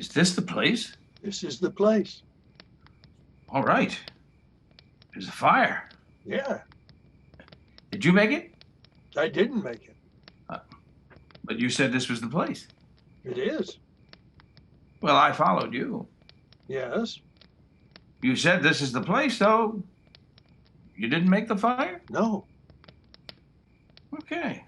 Is this the place? This is the place. All right. There's a fire. Yeah, Did you make it? I didn't make it. But you said this was the place. It is. Well, I followed you. Yes. You said this is the place, though. You didn't make the fire? No. Okay.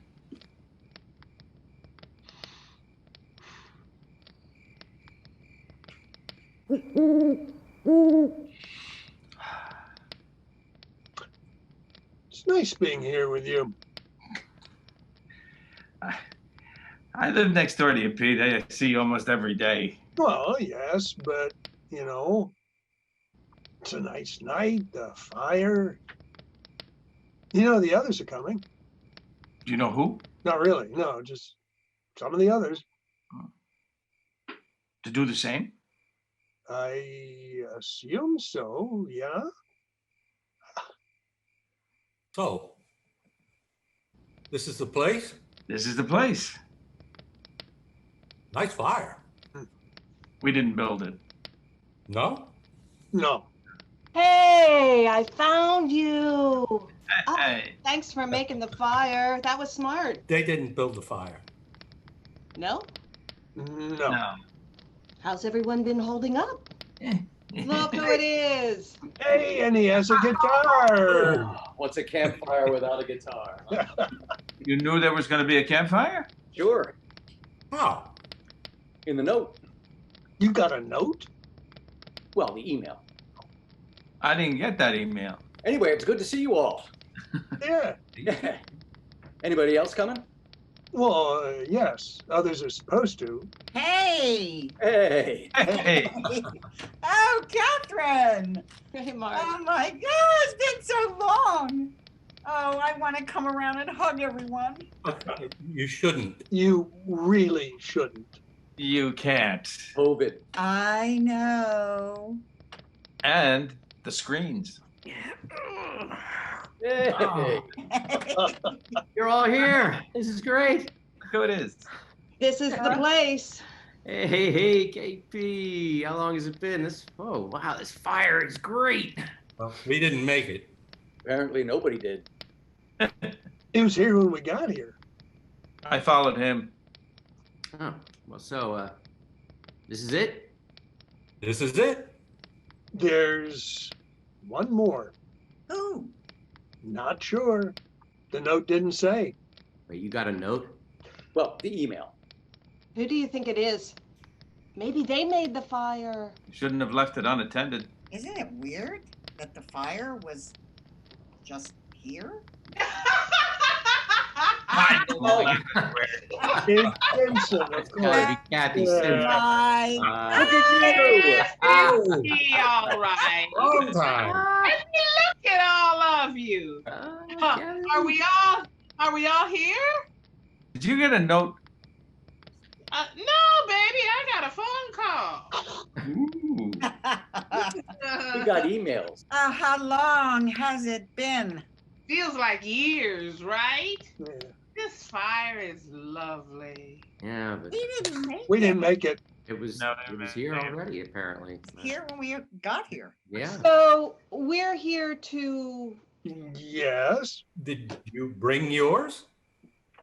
It's nice being here with you. I live next door to you, Pete. I see you almost every day. Well, yes, but, it's a nice night, the fire. The others are coming. Do you know who? Not really, no, just some of the others. To do the same? I assume so, yeah. So, this is the place? This is the place. Nice fire. We didn't build it. No? No. Hey, I found you. Oh, Hey. thanks for making the fire. That was smart. They didn't build the fire. No? No. No. How's everyone been holding up? Look who it is. Hey, and he has a guitar. What's a campfire without a guitar? Huh? You knew there was going to be a campfire? Sure. How? In the note. You got a note? Well, the email. I didn't get that email. Anyway, it's good to see you all. Yeah. Anybody else coming? Well, yes, others are supposed to. Hey! Hey. Hey. Oh, Kathryn! Hey, Mark. Oh my God, it's been so long! Oh, I want to come around and hug everyone. You shouldn't. You really shouldn't. You can't. COVID. I know. And the screens. Hey. You're all here. This is great. Look who it is. This is the place. Hey, KP. How long has it been? Oh, wow, this fire is great. Well, we didn't make it. Apparently nobody did. He was here when we got here. I followed him. Oh, well, so, this is it? This is it. There's one more. Who? Not sure. The note didn't say. Wait, you got a note? Well, the email. Who do you think it is? Maybe they made the fire. Shouldn't have left it unattended. Isn't it weird that the fire was just here? It's Simpson, of It's course. gotta be Cathy Simpson. Bye. Look at you. Oh, Be all right. long time. Look at all of you. Cathy. Are we all here? Did you get a note? No, baby, I got a phone call. Ooh. We got emails. How long has it been? Feels like years, right? Yeah. This fire is lovely. Yeah, but We didn't make We it. didn't make it. it was here already, apparently. Here when we got here. Yeah. So we're here to. Yes. Did you bring yours?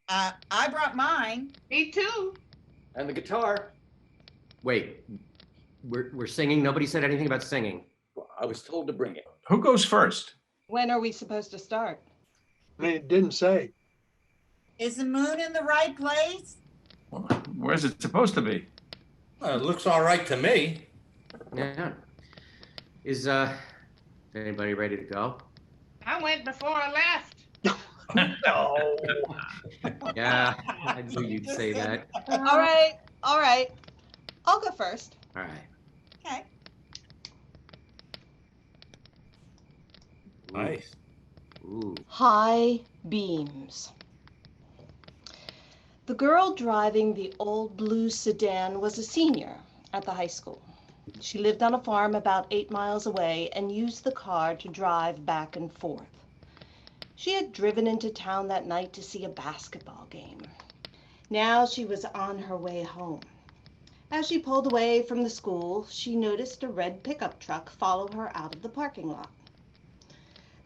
I brought mine. Me too. And the guitar. Wait, we're singing? Nobody said anything about singing. Well, I was told to bring it. Who goes first? When are we supposed to start? It didn't say. Is the moon in the right place? Well, where's it supposed to be? It looks all right to me. Yeah. Is anybody ready to go? I went before I left. No. Yeah, I knew you'd say that. All right. I'll go first. All right. Okay. Nice. Ooh. High beams. The girl driving the old blue sedan was a senior at the high school. She lived on a farm about 8 miles away and used the car to drive back and forth. She had driven into town that night to see a basketball game. Now she was on her way home. As she pulled away from the school, she noticed a red pickup truck follow her out of the parking lot.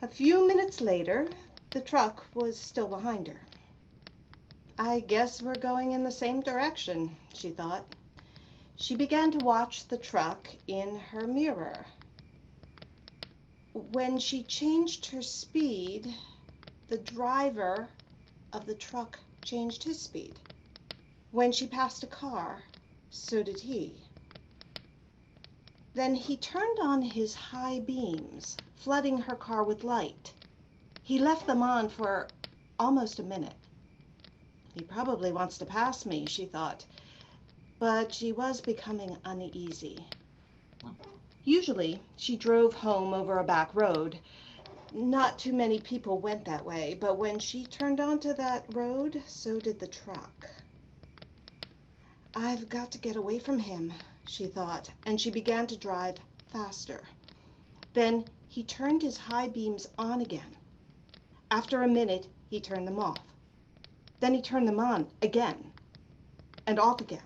A few minutes later, the truck was still behind her. I guess we're going in the same direction, she thought. She began to watch the truck in her mirror. When she changed her speed, the driver of the truck changed his speed. When she passed a car, so did he. Then he turned on his high beams, flooding her car with light. He left them on for almost a minute. He probably wants to pass me, she thought, but she was becoming uneasy. Usually, she drove home over a back road. Not too many people went that way, but when she turned onto that road, so did the truck. I've got to get away from him, she thought, and she began to drive faster. Then he turned his high beams on again. After a minute, he turned them off. Then he turned them on again and off again.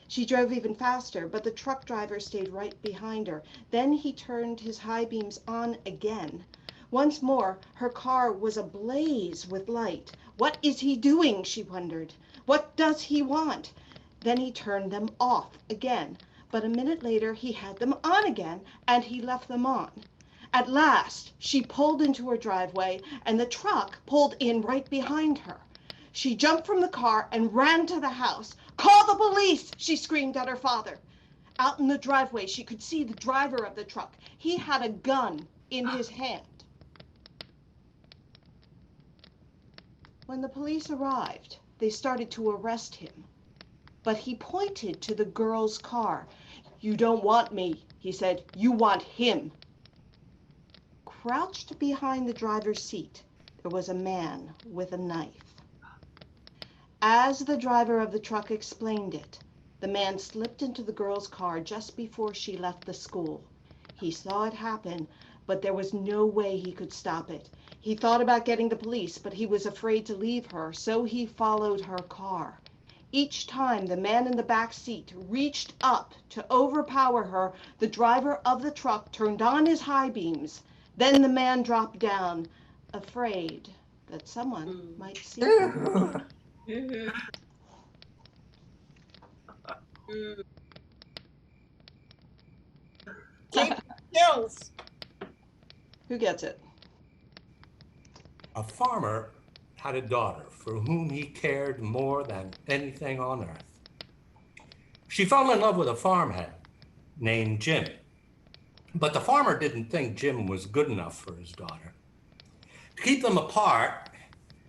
She drove even faster, but the truck driver stayed right behind her. Then he turned his high beams on again. Once more, her car was ablaze with light. What is he doing, she wondered. What does he want? Then he turned them off again, but a minute later he had them on again, and he left them on. At last, she pulled into her driveway, and the truck pulled in right behind her. She jumped from the car and ran to the house. "Call the police!" she screamed at her father. Out in the driveway, she could see the driver of the truck. He had a gun in his hand. When the police arrived, they started to arrest him. But he pointed to the girl's car. "You don't want me," he said. "You want him." Crouched behind the driver's seat, there was a man with a knife. As the driver of the truck explained it, the man slipped into the girl's car just before she left the school. He saw it happen, but there was no way he could stop it. He thought about getting the police, but he was afraid to leave her, so he followed her car. Each time the man in the back seat reached up to overpower her, the driver of the truck turned on his high beams. Then the man dropped down, afraid that someone might see him. Keep skills. Who gets it? A farmer had a daughter for whom he cared more than anything on earth. She fell in love with a farmhand named Jim. But the farmer didn't think Jim was good enough for his daughter. To keep them apart,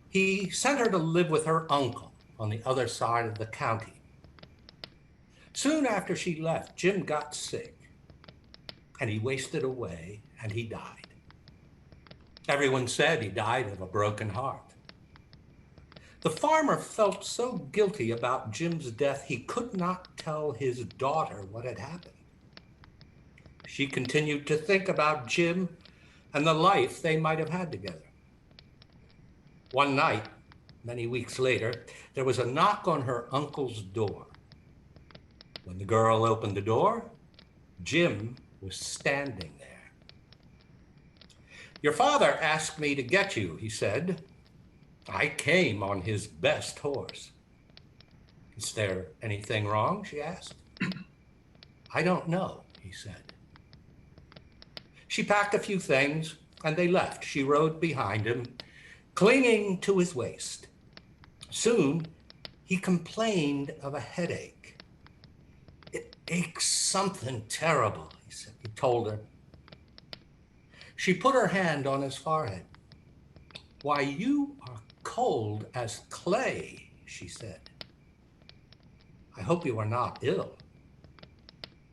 he sent her to live with her uncle on the other side of the county. Soon after she left, Jim got sick, and he wasted away, and he died. Everyone said he died of a broken heart. The farmer felt so guilty about Jim's death, he could not tell his daughter what had happened. She continued to think about Jim and the life they might have had together. One night, many weeks later, there was a knock on her uncle's door. When the girl opened the door, Jim was standing there. "Your father asked me to get you," he said. "I came on his best horse." "Is there anything wrong?" she asked. "I don't know," he said. She packed a few things, and they left. She rode behind him, clinging to his waist. Soon, he complained of a headache. "It aches something terrible," he said. He told her. She put her hand on his forehead. "Why, you are cold as clay," she said. "I hope you are not ill."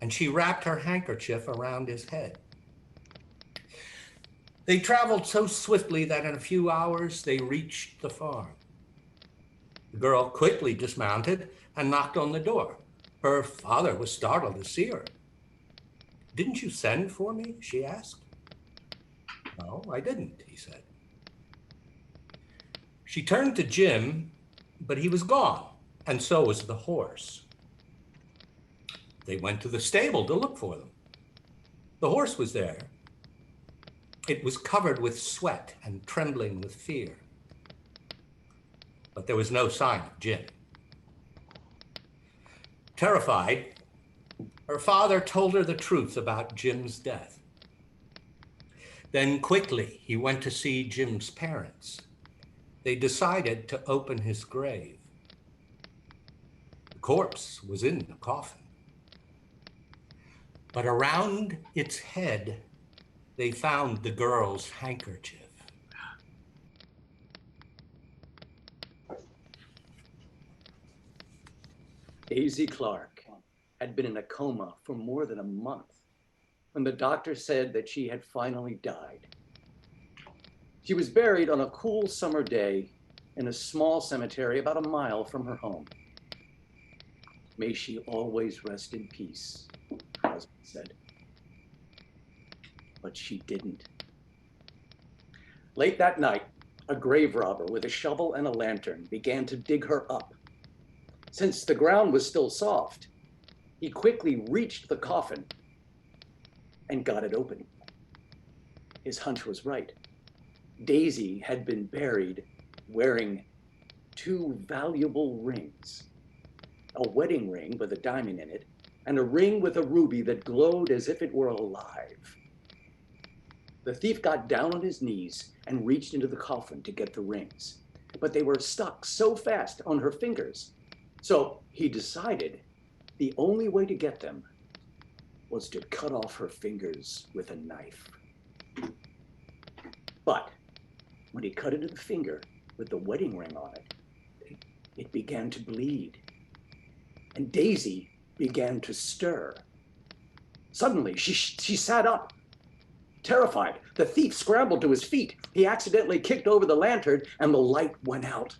And she wrapped her handkerchief around his head. They traveled so swiftly that in a few hours they reached the farm. The girl quickly dismounted and knocked on the door. Her father was startled to see her. "Didn't you send for me?" she asked. "No, I didn't," he said. She turned to Jim, but he was gone, and so was the horse. They went to the stable to look for them. The horse was there. It was covered with sweat and trembling with fear. But there was no sign of Jim. Terrified, her father told her the truth about Jim's death. Then quickly, he went to see Jim's parents. They decided to open his grave. The corpse was in the coffin. But around its head, they found the girl's handkerchief. Daisy Clark had been in a coma for more than a month when the doctor said that she had finally died. She was buried on a cool summer day in a small cemetery about a mile from her home. May she always rest in peace, her husband said. But she didn't. Late that night, a grave robber with a shovel and a lantern began to dig her up. Since the ground was still soft, he quickly reached the coffin and got it open. His hunch was right. Daisy had been buried wearing two valuable rings, a wedding ring with a diamond in it, and a ring with a ruby that glowed as if it were alive. The thief got down on his knees and reached into the coffin to get the rings, but they were stuck so fast on her fingers. So he decided the only way to get them was to cut off her fingers with a knife. But when he cut into the finger with the wedding ring on it, it began to bleed. And Daisy began to stir. Suddenly, she sat up. Terrified, the thief scrambled to his feet. He accidentally kicked over the lantern and the light went out.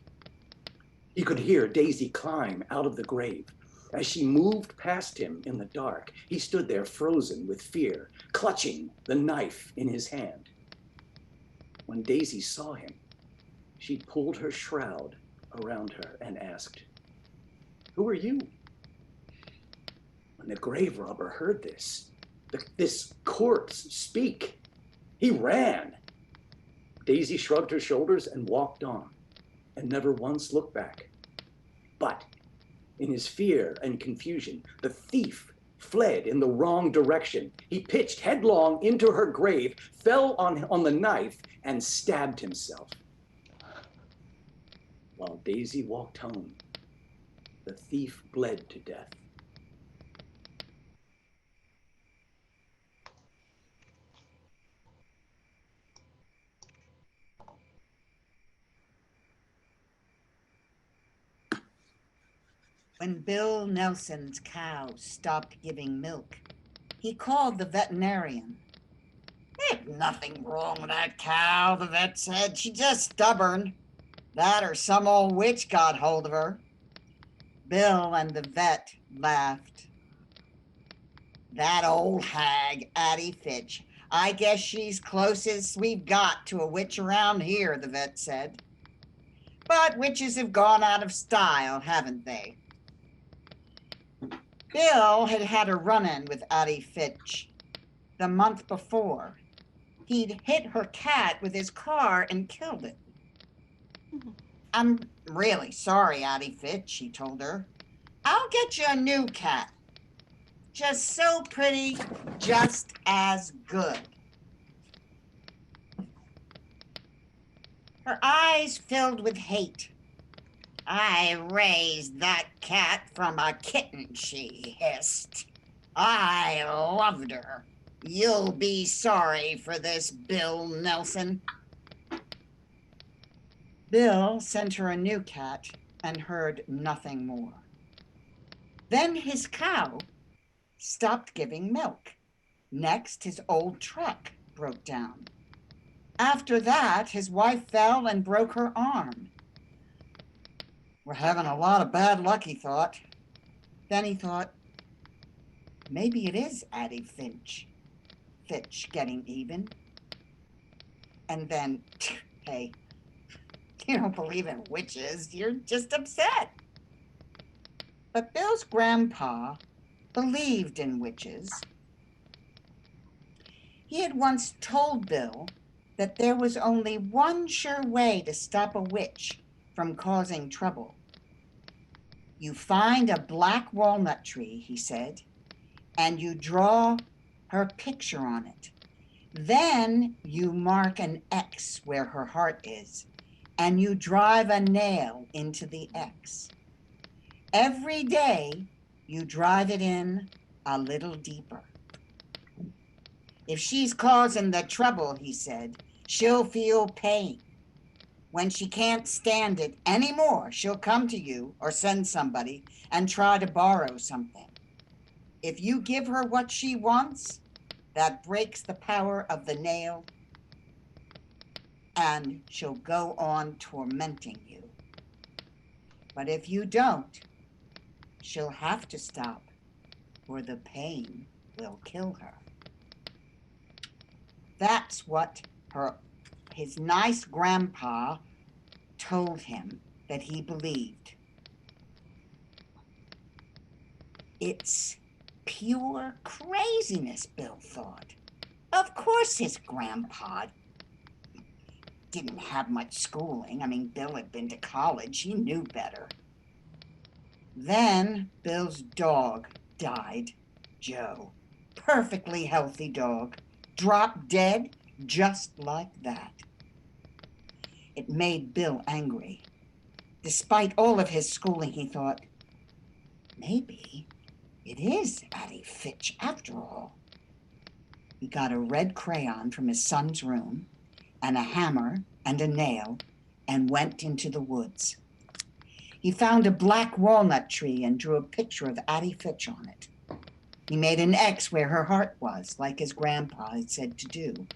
He could hear Daisy climb out of the grave. As she moved past him in the dark, he stood there frozen with fear, clutching the knife in his hand. When Daisy saw him, she pulled her shroud around her and asked, "Who are you?" When the grave robber heard this corpse speak, he ran. Daisy shrugged her shoulders and walked on, and never once looked back. But in his fear and confusion, the thief fled in the wrong direction. He pitched headlong into her grave, fell on the knife, and stabbed himself. While Daisy walked home, the thief bled to death. When Bill Nelson's cow stopped giving milk, he called the veterinarian. "There's nothing wrong with that cow," the vet said. "She's just stubborn. That or some old witch got hold of her." Bill and the vet laughed. "That old hag, Addie Fitch. I guess she's closest we've got to a witch around here," the vet said. "But witches have gone out of style, haven't they?" Bill had had a run-in with Addie Fitch the month before. He'd hit her cat with his car and killed it. "I'm really sorry, Addie Fitch," he told her. "I'll get you a new cat. Just so pretty, just as good." Her eyes filled with hate. "I raised that cat from a kitten," she hissed. "I loved her. You'll be sorry for this, Bill Nelson." Bill sent her a new cat and heard nothing more. Then his cow stopped giving milk. Next, his old truck broke down. After that, his wife fell and broke her arm. "We're having a lot of bad luck," he thought. Then he thought, maybe it is Addie Fitch getting even. And then, hey, you don't believe in witches, you're just upset. But Bill's grandpa believed in witches. He had once told Bill that there was only one sure way to stop a witch from causing trouble. You find a black walnut tree, he said, and you draw her picture on it. Then you mark an X where her heart is, and you drive a nail into the X. Every day, you drive it in a little deeper. If she's causing the trouble, he said, she'll feel pain. When she can't stand it anymore, she'll come to you or send somebody and try to borrow something. If you give her what she wants, that breaks the power of the nail, and she'll go on tormenting you. But if you don't, she'll have to stop, or the pain will kill her. That's what his nice grandpa told him that he believed. It's pure craziness, Bill thought. Of course his grandpa didn't have much schooling. I mean, Bill had been to college. He knew better. Then Bill's dog died, Joe. Perfectly healthy dog. Dropped dead just like that. It made Bill angry. Despite all of his schooling, he thought, maybe it is Addie Fitch after all. He got a red crayon from his son's room and a hammer and a nail and went into the woods. He found a black walnut tree and drew a picture of Addie Fitch on it. He made an X where her heart was, like his grandpa had said to do.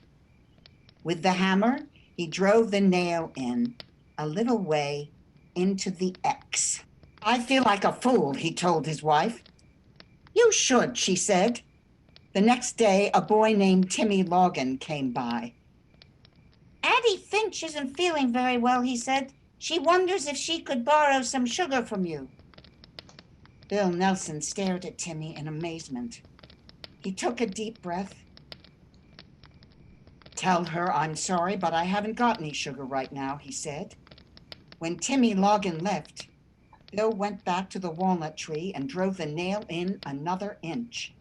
With the hammer, he drove the nail in a little way into the X. I feel like a fool, he told his wife. You should, she said. The next day, a boy named Timmy Logan came by. Addie Finch isn't feeling very well, he said. She wonders if she could borrow some sugar from you. Bill Nelson stared at Timmy in amazement. He took a deep breath. Tell her I'm sorry, but I haven't got any sugar right now, he said. When Timmy Logan left, Bill went back to the walnut tree and drove the nail in another inch.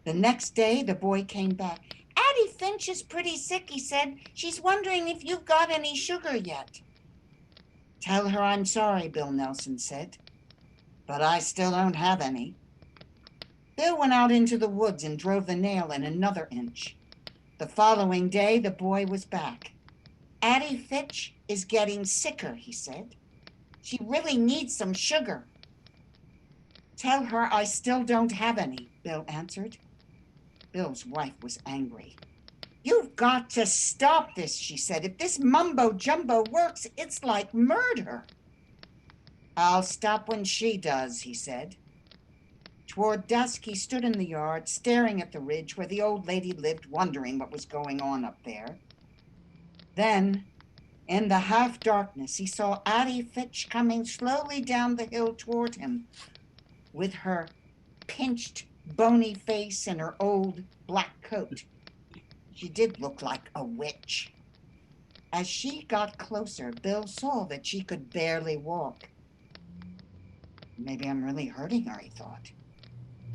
The next day, the boy came back. Addie Finch is pretty sick, he said. She's wondering if you've got any sugar yet. Tell her I'm sorry, Bill Nelson said. But I still don't have any. Bill went out into the woods and drove the nail in another inch. The following day, the boy was back. Addie Fitch is getting sicker, he said. She really needs some sugar. Tell her I still don't have any, Bill answered. Bill's wife was angry. You've got to stop this, she said. If this mumbo-jumbo works, it's like murder. I'll stop when she does, he said. Toward dusk, he stood in the yard, staring at the ridge where the old lady lived, wondering what was going on up there. Then, in the half-darkness, he saw Addie Fitch coming slowly down the hill toward him, with her pinched, bony face and her old black coat. She did look like a witch. As she got closer, Bill saw that she could barely walk. Maybe I'm really hurting her, he thought.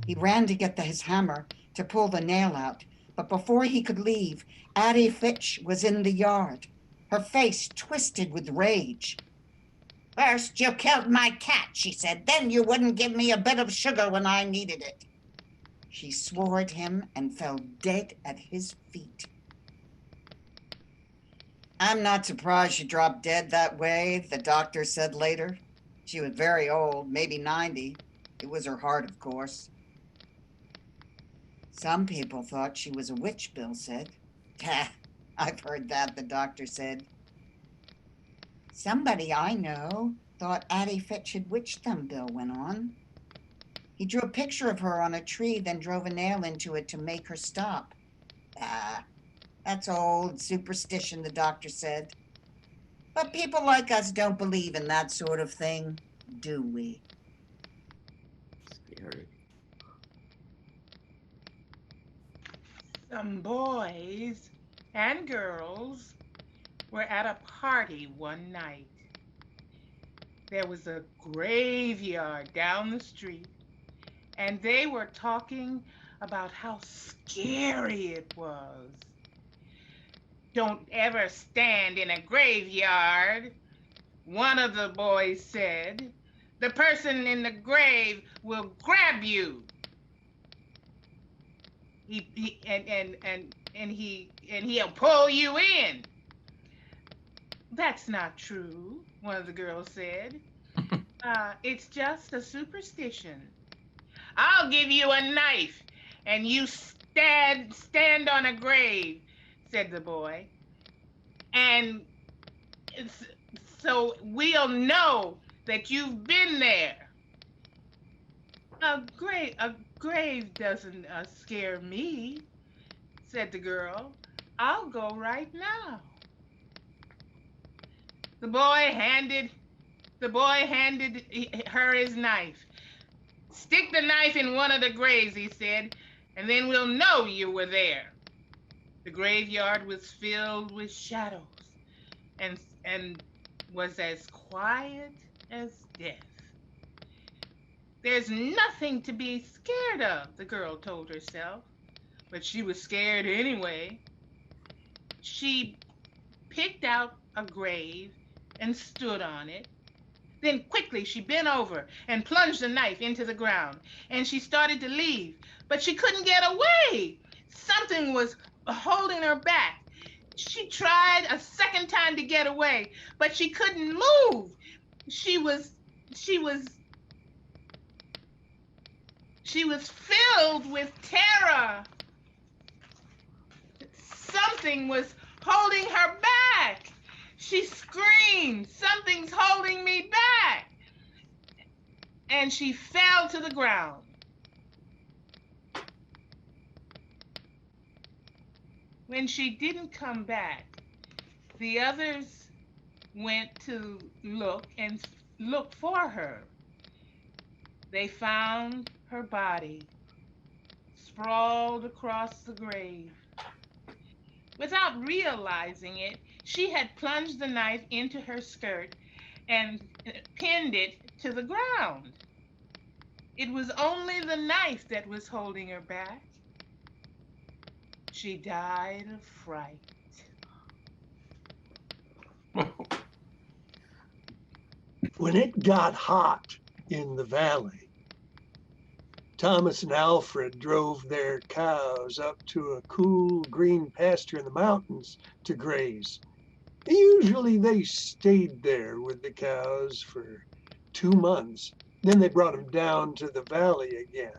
He ran to get his hammer to pull the nail out, but before he could leave, Addie Fitch was in the yard, her face twisted with rage. First you killed my cat, she said. Then you wouldn't give me a bit of sugar when I needed it. She swore at him and fell dead at his feet. I'm not surprised she dropped dead that way, the doctor said later. She was very old, maybe 90. It was her heart, of course. Some people thought she was a witch, Bill said. I've heard that, the doctor said. Somebody I know thought Addie Fitch had witched them, Bill went on. He drew a picture of her on a tree, then drove a nail into it to make her stop. That's old superstition, the doctor said. But people like us don't believe in that sort of thing, do we? Scary. Some boys and girls were at a party one night. There was a graveyard down the street, and they were talking about how scary it was. Don't ever stand in a graveyard, one of the boys said. The person in the grave will grab you. He'll pull you in. That's not true, one of the girls said. It's just a superstition. I'll give you a knife and you stand on a grave, said the boy. And so we'll know that you've been there. A grave doesn't scare me, said the girl. I'll go right now. The boy handed her his knife. Stick the knife in one of the graves, he said, and then we'll know you were there. The graveyard was filled with shadows and was as quiet as death. There's nothing to be scared of, the girl told herself, but she was scared anyway. She picked out a grave and stood on it. Then quickly she bent over and plunged the knife into the ground, and she started to leave, but she couldn't get away. Something was holding her back. She tried a second time to get away, but she couldn't move. She was filled with terror. Something was holding her back. She screamed, "Something's holding me back!" And she fell to the ground. When she didn't come back, the others went to look for her. They found her body sprawled across the grave. Without realizing it, she had plunged the knife into her skirt and pinned it to the ground. It was only the knife that was holding her back. She died of fright. When it got hot in the valley, Thomas and Alfred drove their cows up to a cool green pasture in the mountains to graze. Usually they stayed there with the cows for 2 months. Then they brought them down to the valley again.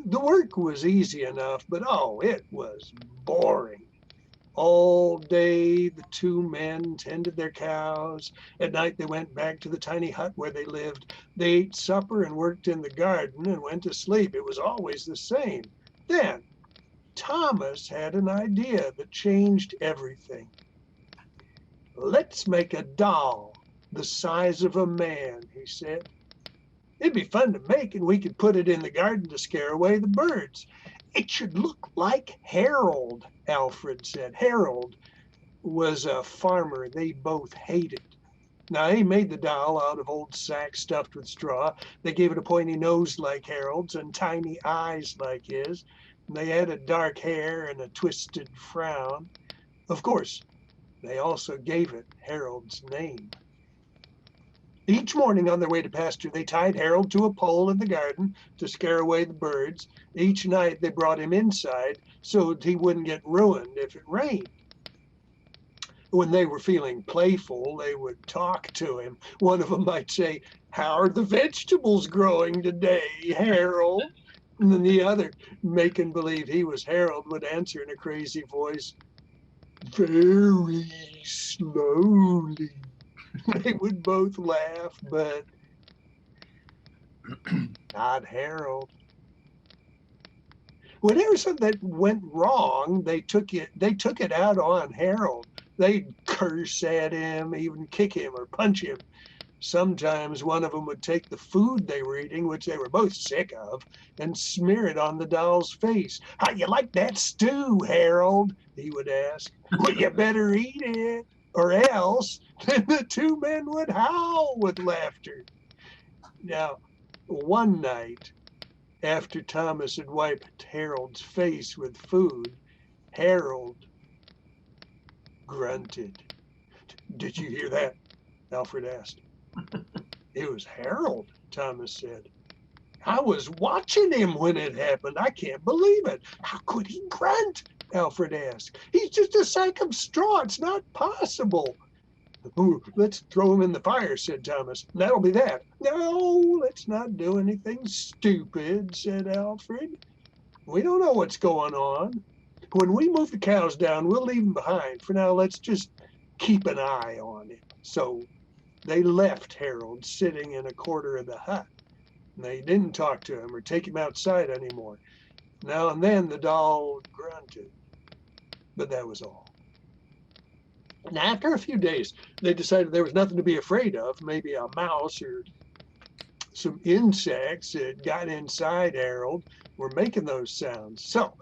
The work was easy enough, but it was boring. All day, the two men tended their cows. At night, they went back to the tiny hut where they lived. They ate supper and worked in the garden and went to sleep. It was always the same. Then, Thomas had an idea that changed everything. "Let's make a doll the size of a man," he said. "It'd be fun to make, and we could put it in the garden to scare away the birds." "It should look like Harold," Alfred said. Harold was a farmer they both hated. Now, he made the doll out of old sacks stuffed with straw. They gave it a pointy nose like Harold's and tiny eyes like his. And they had a dark hair and a twisted frown. Of course, they also gave it Harold's name. Each morning on their way to pasture, they tied Harold to a pole in the garden to scare away the birds. Each night they brought him inside so that he wouldn't get ruined if it rained. When they were feeling playful, they would talk to him. One of them might say, "How are the vegetables growing today, Harold?" And then the other, making believe he was Harold, would answer in a crazy voice, "Very slowly." They would both laugh, but not Harold. Whenever something went wrong, they took it out on Harold. They'd curse at him, even kick him or punch him. Sometimes one of them would take the food they were eating, which they were both sick of, and smear it on the doll's face. "How you like that stew, Harold?" he would ask. "Well, you better eat it, or else." Then the two men would howl with laughter. Now, one night, after Thomas had wiped Harold's face with food, Harold grunted. "Did you hear that?" Alfred asked. "It was Harold," Thomas said. "I was watching him when it happened. I can't believe it. How could he grunt?" Alfred asked. "He's just a sack of straw. It's not possible." "Ooh, let's throw him in the fire," said Thomas. "That'll be that." "No, let's not do anything stupid," said Alfred. "We don't know what's going on. When we move the cows down, we'll leave them behind. For now, let's just keep an eye on him." So they left Harold sitting in a corner of the hut. They didn't talk to him or take him outside anymore. Now and then the doll grunted, but that was all. And after a few days, they decided there was nothing to be afraid of. Maybe a mouse or some insects that got inside Harold were making those sounds. So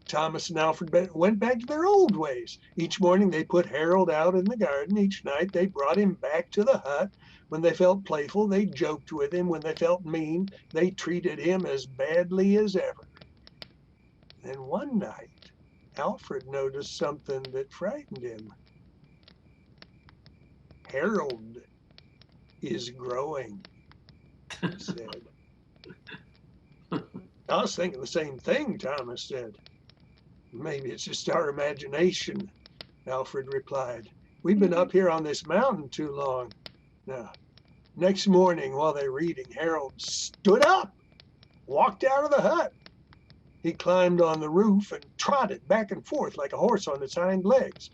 Thomas and Alfred went back to their old ways. Each morning they put Harold out in the garden. Each night they brought him back to the hut. When they felt playful, they joked with him. When they felt mean, they treated him as badly as ever. And one night, Alfred noticed something that frightened him. "Harold is growing," he said. "I was thinking the same thing," Thomas said. "Maybe it's just our imagination," Alfred replied. "We've been up here on this mountain too long." Now, next morning while they were eating, Harold stood up, walked out of the hut. He climbed on the roof and trotted back and forth like a horse on its hind legs.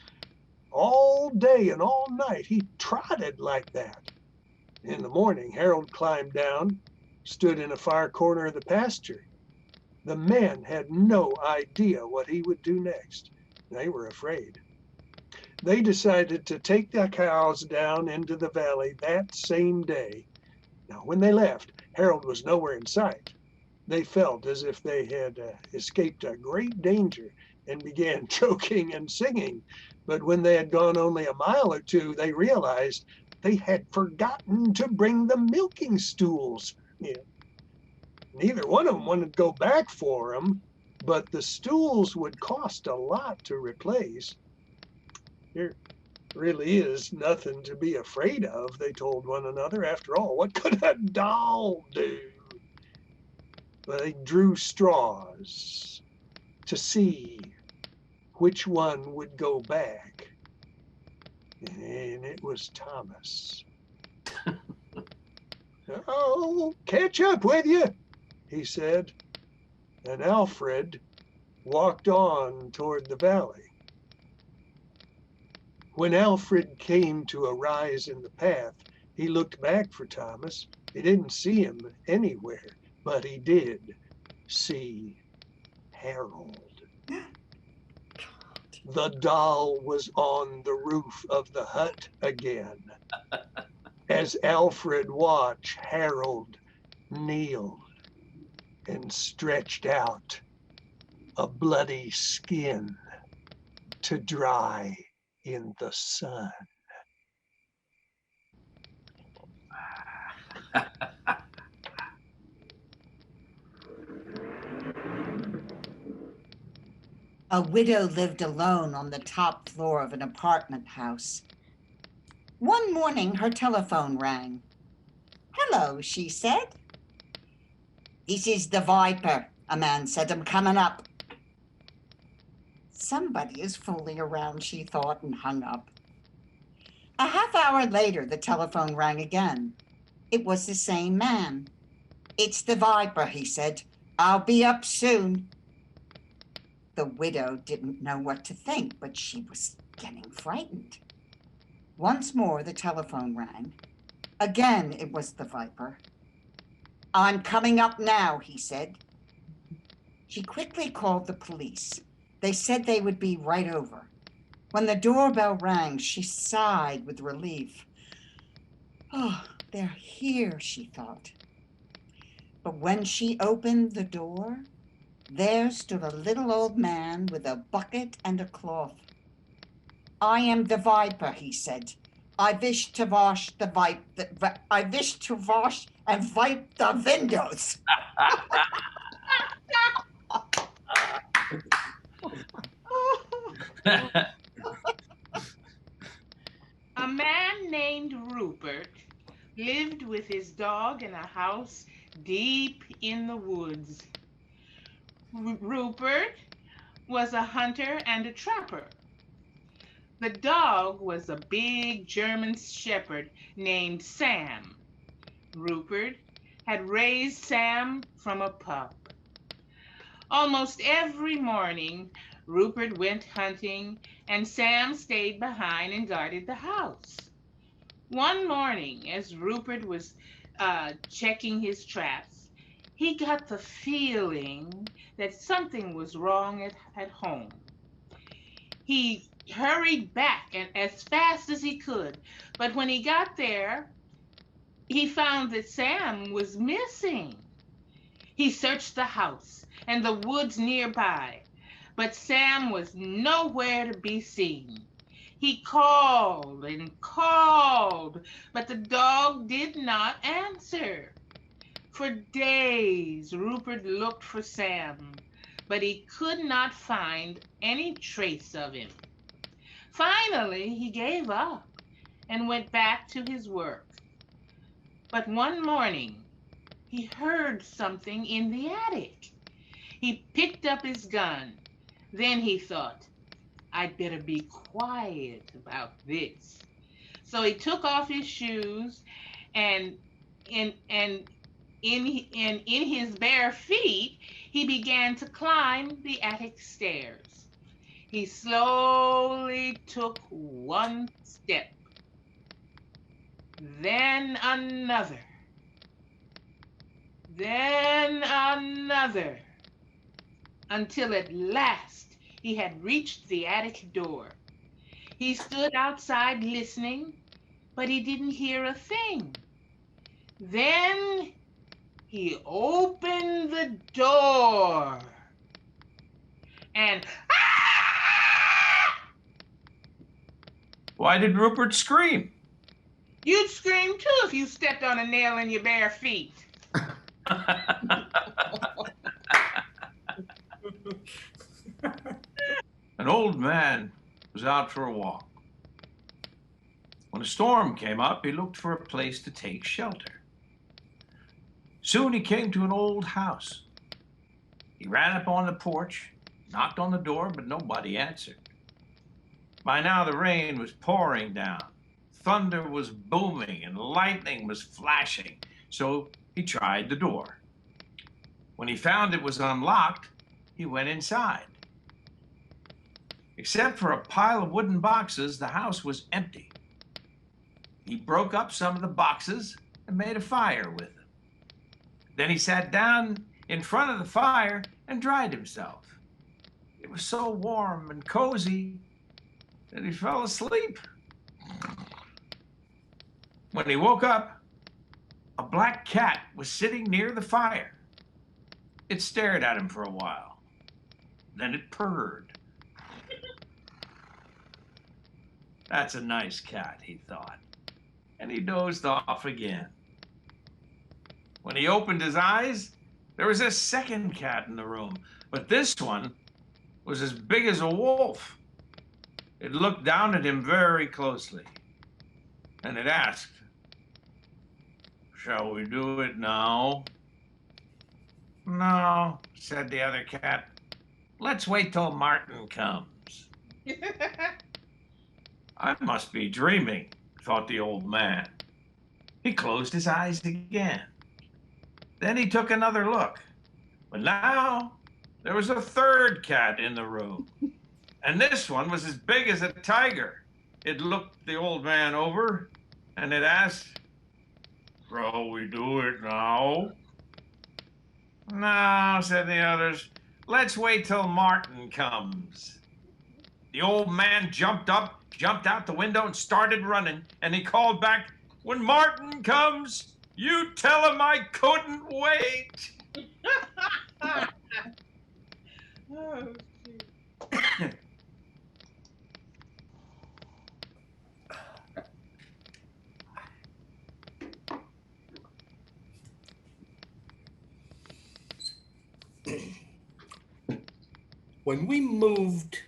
All day and all night he trotted like that. In the morning, Harold climbed down, stood in a far corner of the pasture. The men had no idea what he would do next. They were afraid. They decided to take the cows down into the valley that same day. Now, when they left, Harold was nowhere in sight. They felt as if they had escaped a great danger and began joking and singing. But when they had gone only a mile or two, they realized they had forgotten to bring the milking stools. Neither one of them wanted to go back for them, but the stools would cost a lot to replace. "There really is nothing to be afraid of," they told one another. "After all, what could a doll do?" But they drew straws to see which one would go back. And it was Thomas. "Oh, catch up with you," he said. And Alfred walked on toward the valley. When Alfred came to a rise in the path, he looked back for Thomas. He didn't see him anywhere, but he did see Harold. The doll was on the roof of the hut again. As Alfred watched, Harold kneeled and stretched out a bloody skin to dry in the sun. A widow lived alone on the top floor of an apartment house. One morning, her telephone rang. "Hello," she said. "This is the Viper," a man said. "I'm coming up." Somebody is fooling around, she thought, and hung up. A half hour later, the telephone rang again. It was the same man. "It's the Viper," he said. "I'll be up soon." The widow didn't know what to think, but she was getting frightened. Once more, the telephone rang. Again, it was the Viper. "I'm coming up now," he said. She quickly called the police. They said they would be right over. When the doorbell rang, she sighed with relief. "Oh, They're here, she thought. But when she opened the door, there stood a little old man with a bucket and a cloth. I am the viper, he said. I wish to wash and wipe the windows. A man named Rupert lived with his dog in a house deep in the woods. Rupert was a hunter and a trapper. The dog was a big German shepherd named Sam. Rupert had raised Sam from a pup. Almost every morning, Rupert went hunting and Sam stayed behind and guarded the house. One morning, as Rupert was checking his traps, he got the feeling that something was wrong at home. He hurried back and as fast as he could, but when he got there, he found that Sam was missing. He searched the house and the woods nearby, but Sam was nowhere to be seen. He called and called, but the dog did not answer. For days, Rupert looked for Sam, but he could not find any trace of him. Finally, he gave up and went back to his work. But one morning, he heard something in the attic. He picked up his gun. Then he thought, I'd better be quiet about this. So he took off his shoes and in his bare feet, he began to climb the attic stairs. He slowly took one step, then another, until at last he had reached the attic door. He stood outside listening, but he didn't hear a thing. Then he opened the door and Why did Rupert scream? you'd scream too if you stepped on a nail in your bare feet. An old man was out for a walk. When a storm came up, he looked for a place to take shelter. Soon he came to an old house. He ran up on the porch, knocked on the door, but nobody answered. By now the rain was pouring down. Thunder was booming and lightning was flashing, so he tried the door. When he found it was unlocked, he went inside. Except for a pile of wooden boxes, the house was empty. He broke up some of the boxes and made a fire with them. Then he sat down in front of the fire and dried himself. It was so warm and cozy that he fell asleep. When he woke up, a black cat was sitting near the fire. It stared at him for a while. Then it purred. That's a nice cat, he thought, and he dozed off again. When he opened his eyes, there was a second cat in the room, but this one was as big as a wolf. It looked down at him very closely, and it asked, "Shall we do it now?" "No," said the other cat. "Let's wait till Martin comes." I must be dreaming, thought the old man. He closed his eyes again. Then he took another look. But now there was a third cat in the room. And this one was as big as a tiger. It looked the old man over and it asked, "Shall we do it now?" "No," said the others. "Let's wait till Martin comes." The old man jumped up, jumped out the window and started running. And he called back, When Martin comes, you tell him I couldn't wait. Oh, When we moved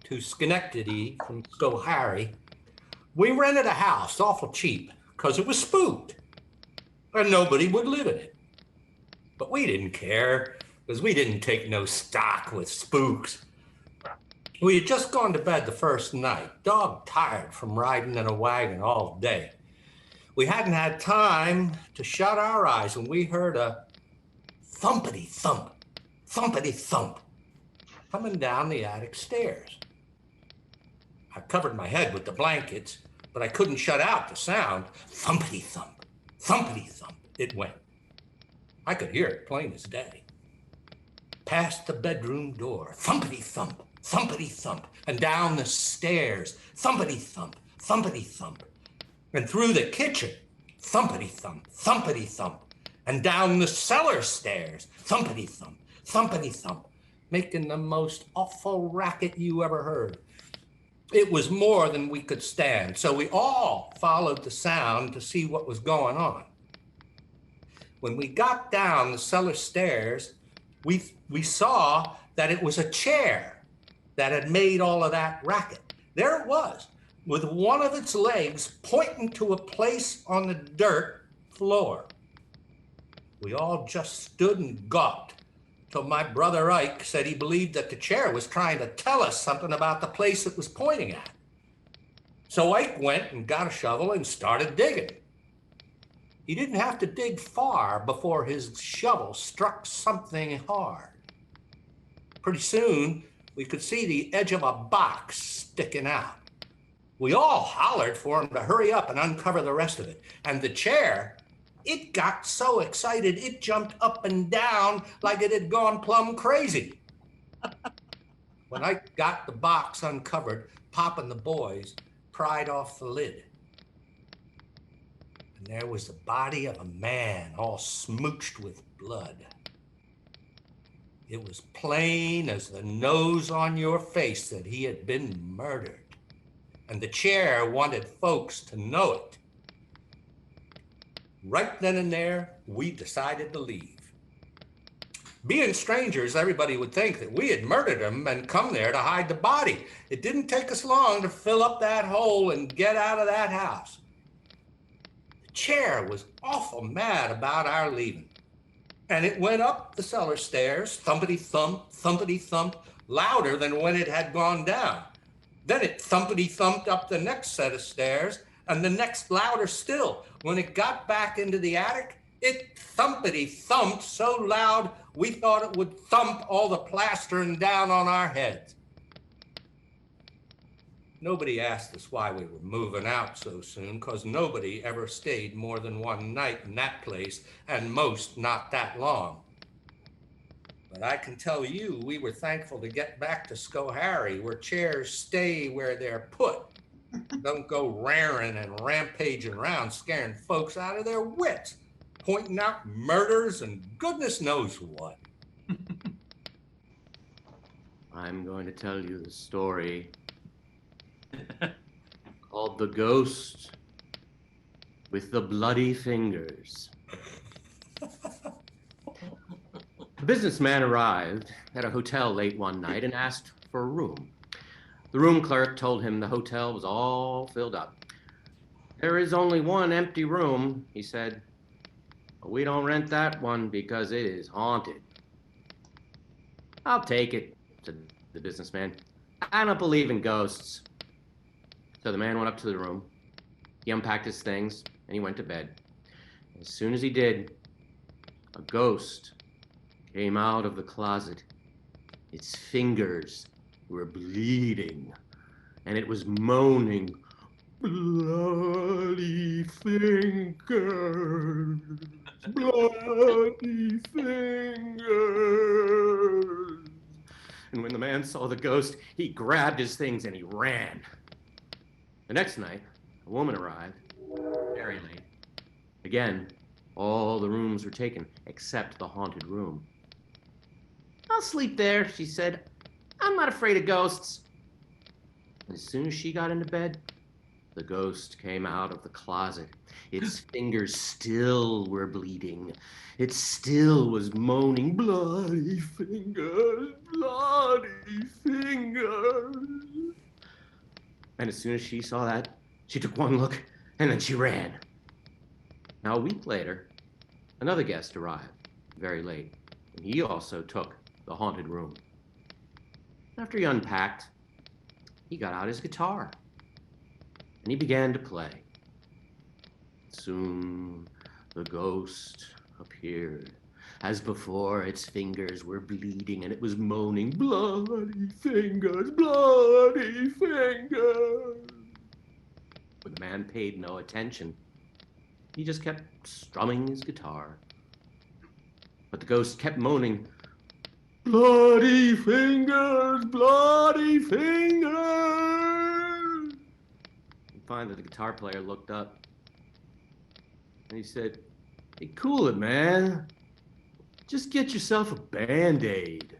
to Schenectady from Schoharie, we rented a house awful cheap because it was spooked and nobody would live in it. But we didn't care because we didn't take no stock with spooks. We had just gone to bed the first night, dog tired from riding in a wagon all day. We hadn't had time to shut our eyes when we heard a thumpity thump, thumpity thump coming down the attic stairs. I covered my head with the blankets, but I couldn't shut out the sound. Thumpity thump, thumpity thump, it went. I could hear it plain as day. Past the bedroom door, thumpity thump, thumpity thump, and down the stairs, thumpity thump, thumpity thump, and through the kitchen, thumpity thump, thumpity thump, and down the cellar stairs, thumpity thump, thumpity thump, making the most awful racket you ever heard. It was more than we could stand, so we all followed the sound to see what was going on. When we got down the cellar stairs, we saw that it was a chair that had made all of that racket. There it was, with one of its legs pointing to a place on the dirt floor. We all just stood and gawped till my brother Ike said he believed that the chair was trying to tell us something about the place it was pointing at. So Ike went and got a shovel and started digging. He didn't have to dig far before his shovel struck something hard. Pretty soon, we could see the edge of a box sticking out. We all hollered for him to hurry up and uncover the rest of it. And the chair, it got so excited, it jumped up and down like it had gone plumb crazy. When I got the box uncovered, Pop and the boys pried off the lid. And there was the body of a man all smooched with blood. It was plain as the nose on your face that he had been murdered. And the chair wanted folks to know it. Right then and there, we decided to leave. Being strangers, everybody would think that we had murdered him and come there to hide the body. It didn't take us long to fill up that hole and get out of that house. The chair was awful mad about our leaving. And it went up the cellar stairs, thumpity thump, louder than when it had gone down. Then it thumpity thumped up the next set of stairs, and the next louder still. When it got back into the attic, it thumpity thumped so loud we thought it would thump all the plastering down on our heads. Nobody asked us why we were moving out so soon, because nobody ever stayed more than one night in that place, and most not that long. But I can tell you, we were thankful to get back to Schoharie, where chairs stay where they're put. Don't go raring and rampaging around, scaring folks out of their wits, pointing out murders and goodness knows what. I'm going to tell you the story called The Ghost with the Bloody Fingers. A businessman arrived at a hotel late one night and asked for a room. The room clerk told him the hotel was all filled up. There is only one empty room, he said. But we don't rent that one because it is haunted. I'll take it, said the businessman. I don't believe in ghosts. So the man went up to the room. He unpacked his things and he went to bed. As soon as he did, a ghost came out of the closet. Its fingers were bleeding, and it was moaning, "Bloody fingers, bloody fingers." And when the man saw the ghost, he grabbed his things and he ran. The next night, a woman arrived, very late. Again, all the rooms were taken except the haunted room. "I'll sleep there," she said. "I'm not afraid of ghosts." And as soon as she got into bed, the ghost came out of the closet. Its fingers still were bleeding. It still was moaning, "Bloody fingers, bloody fingers." And as soon as she saw that, she took one look and then she ran. Now, a week later, another guest arrived, very late, and he also took the haunted room. After he unpacked, he got out his guitar and he began to play. Soon the ghost appeared. As before, its fingers were bleeding and it was moaning, "Bloody fingers, bloody fingers." But the man paid no attention. He just kept strumming his guitar. But the ghost kept moaning, "Bloody fingers, bloody fingers." And finally, the guitar player looked up and he said, "Hey, cool it, man. Just get yourself a Band-Aid."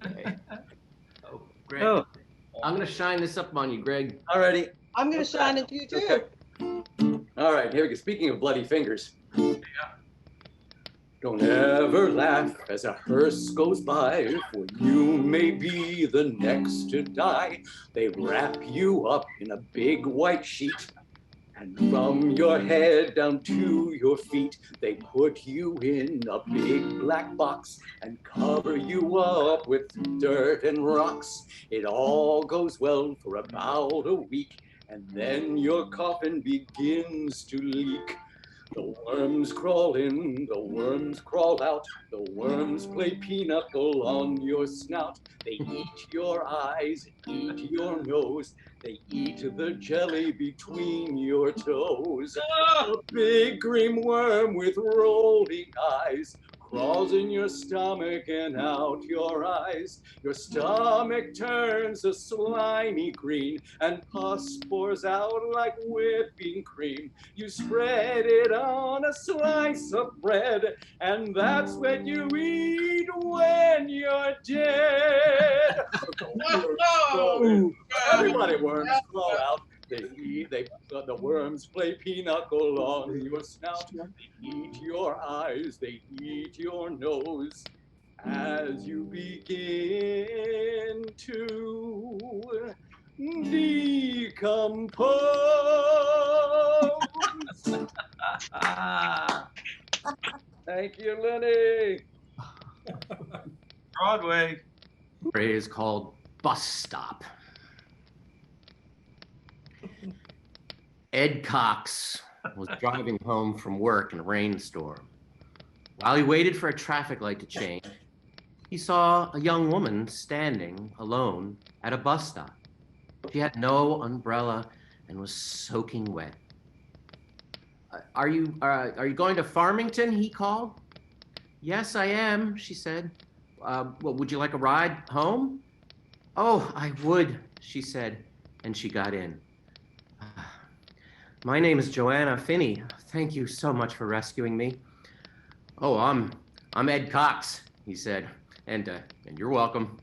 Okay. Oh, Greg. Oh. I'm going to shine this up on you, Greg. Alrighty. I'm going to shine it to you, too. Okay. All right, here we go. Speaking of bloody fingers. Don't ever laugh as a hearse goes by, for you may be the next to die. They wrap you up in a big white sheet, and from your head down to your feet, they put you in a big black box and cover you up with dirt and rocks. It all goes well for about a week, and then your coffin begins to leak. The worms crawl in, the worms crawl out, the worms play pinochle on your snout. They eat your eyes, eat your nose, they eat the jelly between your toes. A big green worm with rolling eyes crawls in your stomach and out your eyes. Your stomach turns a slimy green and pus pours out like whipping cream. You spread it on a slice of bread, and that's what you eat when you're dead. Everybody, worms crawl out. The worms play pinochle on your snout. They eat your eyes, they eat your nose. As you begin to decompose. Thank you, Lenny. Broadway. It is called Bus Stop. Ed Cox was driving home from work in a rainstorm. While he waited for a traffic light to change, he saw a young woman standing alone at a bus stop. She had no umbrella and was soaking wet. Are you going to Farmington?" he called. "Yes, I am," she said. Well, would you like a ride home?" "Oh, I would," she said, and she got in. "My name is Joanna Finney. Thank you so much for rescuing me." "Oh, I'm Ed Cox," he said, and you're welcome.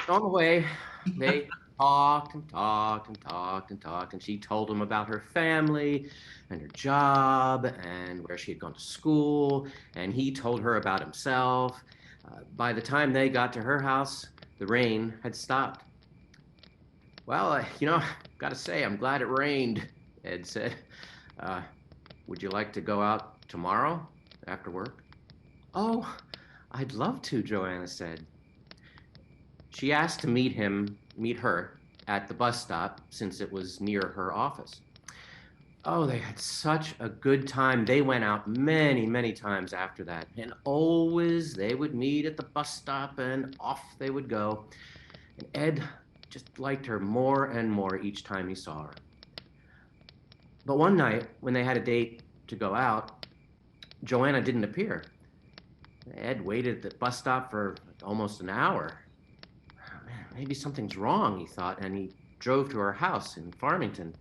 On the way, they talked and talked and talked and talked, and she told him about her family and her job and where she had gone to school, and he told her about himself. By the time they got to her house, the rain had stopped. "Well, gotta say, I'm glad it rained," Ed said. Would you like to go out tomorrow after work?" "Oh, I'd love to," Joanna said. She asked to meet her at the bus stop since it was near her office. Oh, they had such a good time. They went out many, many times after that, and always they would meet at the bus stop and off they would go. And Ed just liked her more and more each time he saw her. But one night, when they had a date to go out, Joanna didn't appear. Ed waited at the bus stop for almost an hour. Oh, man, maybe something's wrong, he thought, and he drove to her house in Farmington.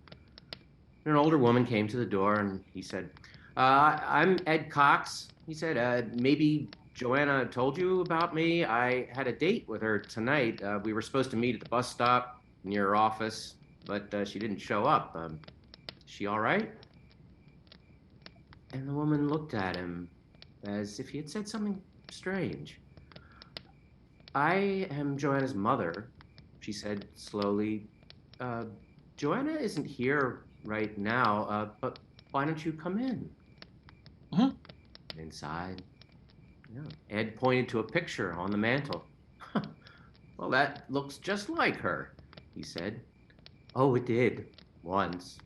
An older woman came to the door, and he said, I'm Ed Cox. He said, maybe Joanna told you about me. I had a date with her tonight. We were supposed to meet at the bus stop near her office, but she didn't show up. Is she all right? And the woman looked at him as if he had said something strange. I am Joanna's mother, she said slowly. Joanna isn't here right now, but why don't you come in? Huh? Inside. Yeah. Ed pointed to a picture on the mantle. Well, that looks just like her, he said. Oh, it did, once,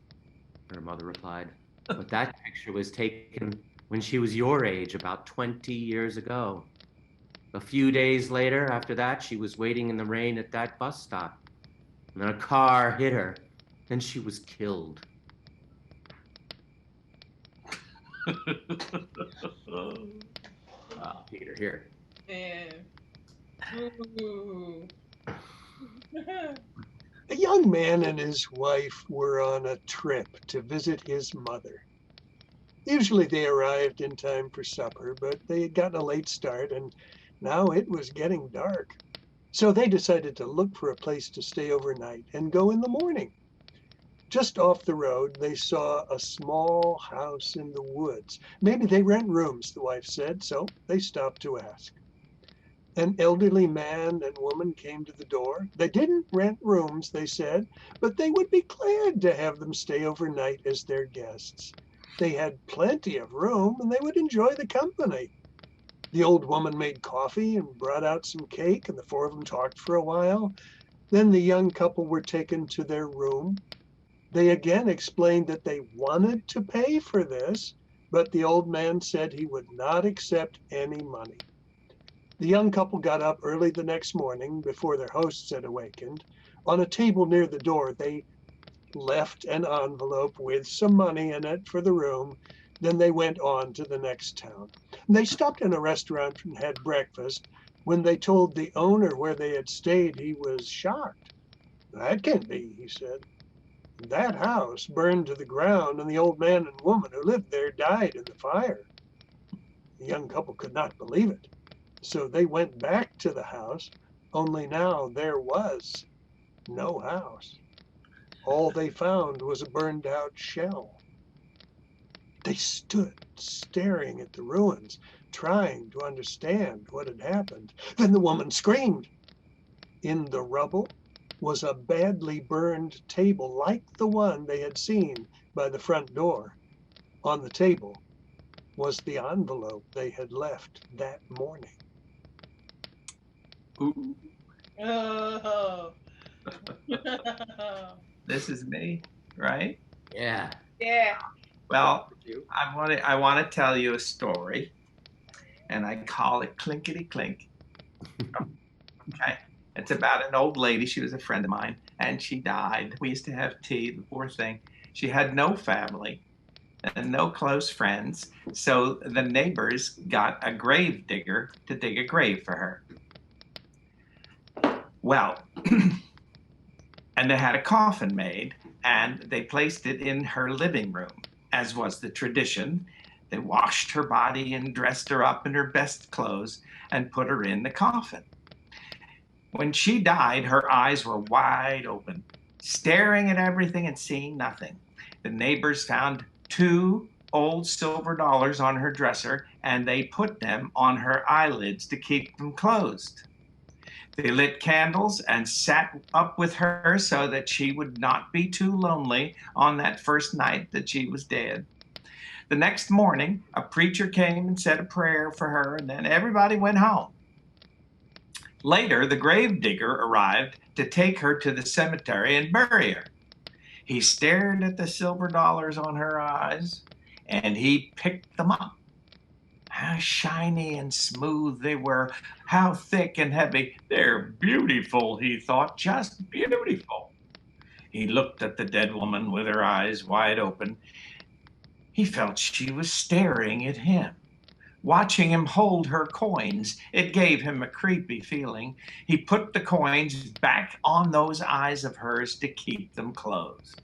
her mother replied. But that picture was taken when she was your age, about 20 years ago. A few days later, after that, she was waiting in the rain at that bus stop. And then a car hit her, and she was killed. Peter, here. Yeah. Ooh. A young man and his wife were on a trip to visit his mother. Usually they arrived in time for supper, but they had gotten a late start and now it was getting dark. So they decided to look for a place to stay overnight and go in the morning. Just off the road, they saw a small house in the woods. Maybe they rent rooms, the wife said, so they stopped to ask. An elderly man and woman came to the door. They didn't rent rooms, they said, but they would be glad to have them stay overnight as their guests. They had plenty of room and they would enjoy the company. The old woman made coffee and brought out some cake, and the four of them talked for a while. Then the young couple were taken to their room. They again explained that they wanted to pay for this, but the old man said he would not accept any money. The young couple got up early the next morning before their hosts had awakened. On a table near the door, they left an envelope with some money in it for the room. Then they went on to the next town. They stopped in a restaurant and had breakfast. When they told the owner where they had stayed, he was shocked. That can't be, he said. That house burned to the ground, and the old man and woman who lived there died in the fire. The young couple could not believe it. So they went back to the house, only now there was no house. All they found was a burned out shell. They stood staring at the ruins, trying to understand what had happened. Then the woman screamed. In the rubble was a badly burned table like the one they had seen by the front door. On the table was the envelope they had left that morning. Ooh, Oh. this is me, right? Yeah. Yeah. Well, I want to tell you a story, and I call it Clinkety Clink. Okay. It's about an old lady. She was a friend of mine, and she died. We used to have tea, the poor thing. She had no family and no close friends, so the neighbors got a grave digger to dig a grave for her. Well, and they had a coffin made, and they placed it in her living room, as was the tradition. They washed her body and dressed her up in her best clothes and put her in the coffin. When she died, her eyes were wide open, staring at everything and seeing nothing. The neighbors found 2 old silver dollars on her dresser, and they put them on her eyelids to keep them closed. They lit candles and sat up with her so that she would not be too lonely on that first night that she was dead. The next morning, a preacher came and said a prayer for her, and then everybody went home. Later, the grave digger arrived to take her to the cemetery and bury her. He stared at the silver dollars on her eyes, and he picked them up. How shiny and smooth they were, how thick and heavy. They're beautiful, he thought, just beautiful. He looked at the dead woman with her eyes wide open. He felt she was staring at him. Watching him hold her coins, it gave him a creepy feeling. He put the coins back on those eyes of hers to keep them closed.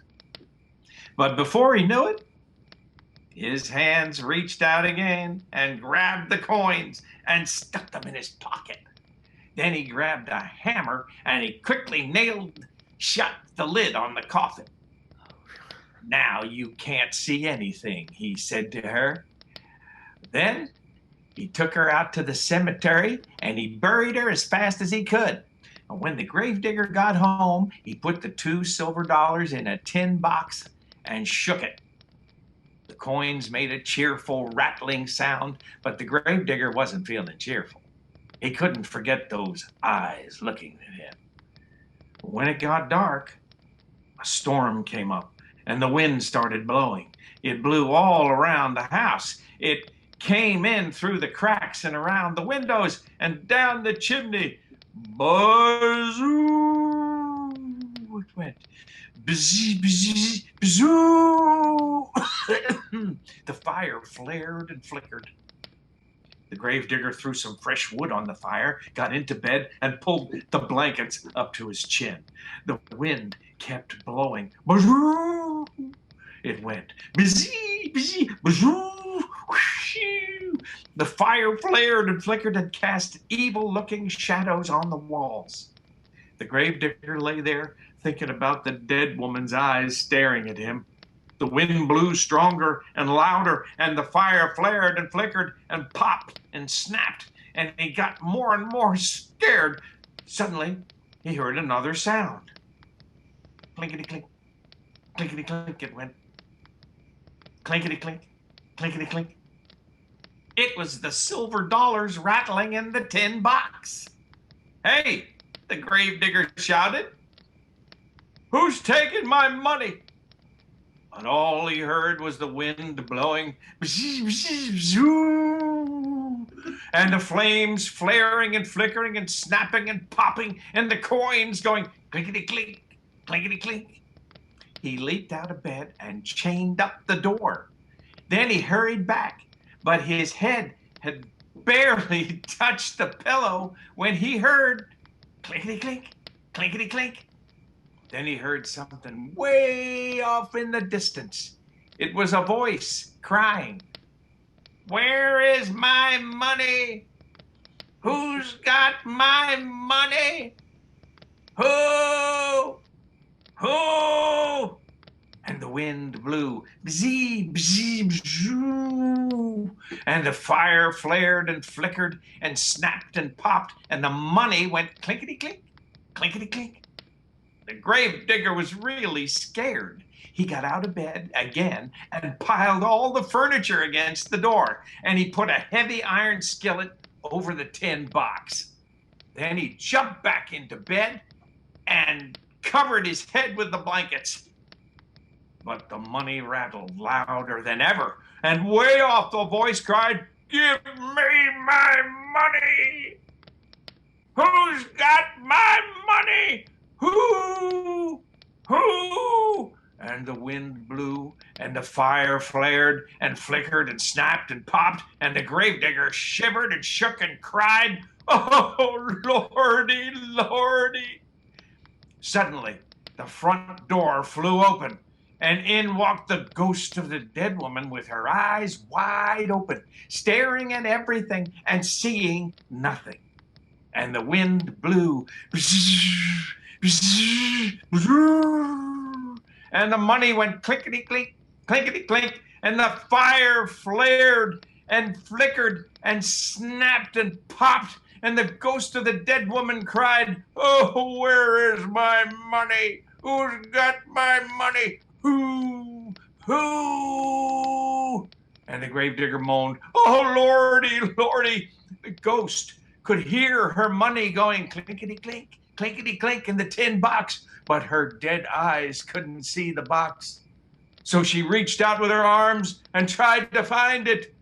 But before he knew it, his hands reached out again and grabbed the coins and stuck them in his pocket. Then he grabbed a hammer and he quickly nailed shut the lid on the coffin. "Now you can't see anything," he said to her. Then he took her out to the cemetery and he buried her as fast as he could. And when the gravedigger got home, he put the 2 silver dollars in a tin box and shook it. The coins made a cheerful rattling sound, but the gravedigger wasn't feeling cheerful. He couldn't forget those eyes looking at him. When it got dark, a storm came up and the wind started blowing. It blew all around the house. It came in through the cracks and around the windows and down the chimney. Bazoo! It went. Bzz, bzz, bzoo! The fire flared and flickered. The gravedigger threw some fresh wood on the fire, got into bed, and pulled the blankets up to his chin. The wind kept blowing. Bazoo! It went. Bzz, bzz, bazoo! Whoosh! The fire flared and flickered and cast evil-looking shadows on the walls. The gravedigger lay there, thinking about the dead woman's eyes staring at him. The wind blew stronger and louder, and the fire flared and flickered and popped and snapped, and he got more and more scared. Suddenly, he heard another sound. Clinkety-clink, clinkety-clink, it went. Clinkety-clink, clinkety-clink. It was the silver dollars rattling in the tin box. "Hey!" the gravedigger shouted. "Who's taking my money?" But all he heard was the wind blowing, bzz, bzz, bzoo, and the flames flaring and flickering and snapping and popping, and the coins going clinkety-clink, clinkety-clink. He leaped out of bed and chained up the door. Then he hurried back, but his head had barely touched the pillow when he heard clinkety-clink, clinkety-clink. Then he heard something way off in the distance. It was a voice crying, "Where is my money? Who's got my money? Who? Who?" And the wind blew, bzee, bzee, bzoo, and the fire flared and flickered and snapped and popped, and the money went clinkety-clink, clinkety-clink. The gravedigger was really scared. He got out of bed again and piled all the furniture against the door, and he put a heavy iron skillet over the tin box. Then he jumped back into bed and covered his head with the blankets. But the money rattled louder than ever, and way off the voice cried, "Give me my money! Who's got my money? Who? Who?" And the wind blew, and the fire flared and flickered and snapped and popped, and the gravedigger shivered and shook and cried, "Oh, Lordy, Lordy!" Suddenly, the front door flew open, and in walked the ghost of the dead woman with her eyes wide open, staring at everything and seeing nothing. And the wind blew, bzzz, bzzz, bzzz, and the money went clinkety-clink, clinkety-clink, and the fire flared and flickered and snapped and popped, and the ghost of the dead woman cried, "Oh, where is my money? Who's got my money? Who? Who?" And the gravedigger moaned, "Oh, Lordy, Lordy!" The ghost could hear her money going clinkety-clink, clinkety-clink in the tin box, but her dead eyes couldn't see the box. So she reached out with her arms and tried to find it.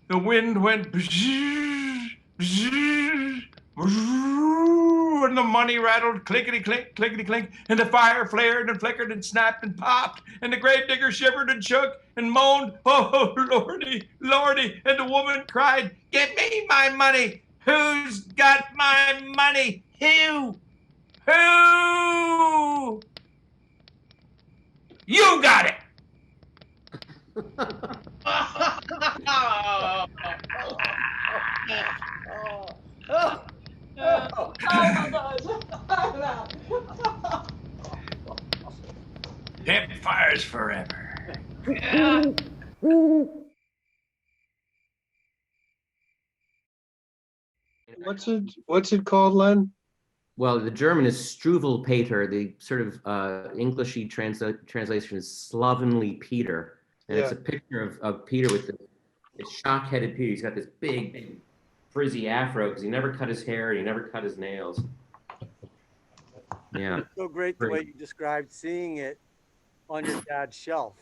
The wind went bzzz, bzzz, And the money rattled, clickety clink, clickety clink, and the fire flared and flickered and snapped and popped, and the grave digger shivered and shook and moaned, "Oh, Lordy, Lordy!" And the woman cried, "Give me my money! Who's got my money? Who? Who? You got it!" Oh my gosh. Campfires forever. What's it called, Len? Well, the German is Struwwelpeter. The sort of Englishy translation is Slovenly Peter. And it's a picture of Peter with the shock-headed Peter. He's got this big frizzy afro because he never cut his hair and he never cut his nails. Yeah. It's so great the way you described seeing it on your dad's shelf.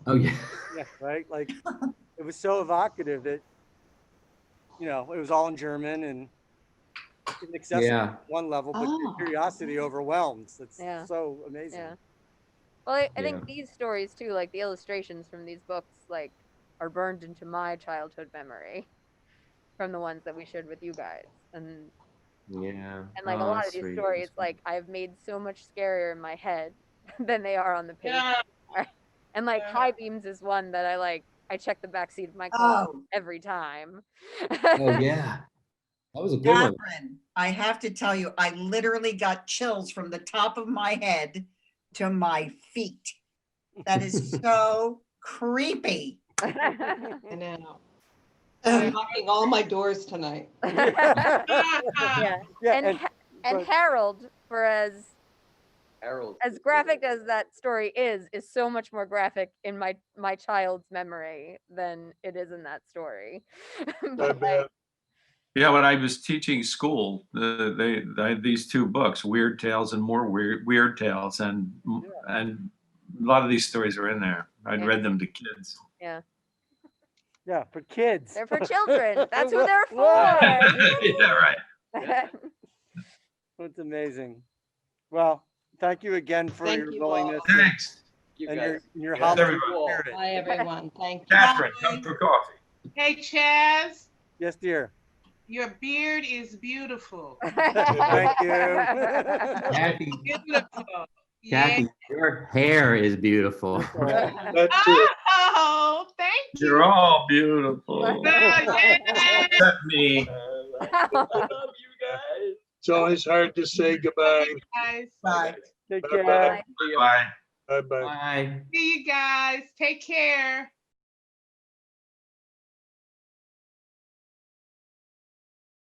Oh, yeah. Yeah, right? Like, it was so evocative that, you know, it was all in German and inaccessible at one level, but your curiosity overwhelms. It's so amazing. Yeah. Well, I think these stories too, like the illustrations from these books, like are burned into my childhood memory from the ones that we shared with you guys. And like a lot of these stories, like I've made so much scarier in my head than they are on the page. And like High Beams is one that I check the backseat of my car every time. Oh yeah. That was a good one. Kathryn, I have to tell you, I literally got chills from the top of my head to my feet. That is so creepy. I know. I'm locking all my doors tonight. And Harold, for as graphic as that story is so much more graphic in my child's memory than it is in that story. Yeah, when I was teaching school, they had these two books, Weird Tales and More Weird Tales, and a lot of these stories are in there. I'd read them to kids. Yeah. Yeah, for kids. They're for children. That's who they're for. Yeah, right. That's amazing. Well, thank you again for your willingness. Thanks. And your Yes, holiday everyone. spirit. Bye, everyone. Thank you. Kathryn, come for coffee. Hey, Chaz, Yes, dear. your beard is beautiful. Thank you. Kathy, Beautiful. Kathy, your hair is beautiful. Oh, thank you. You're all beautiful. Except me. I love you guys. It's always hard to say goodbye. Guys. Bye. Take Bye-bye. care. Bye. Bye-bye. Bye. See you guys. Take care.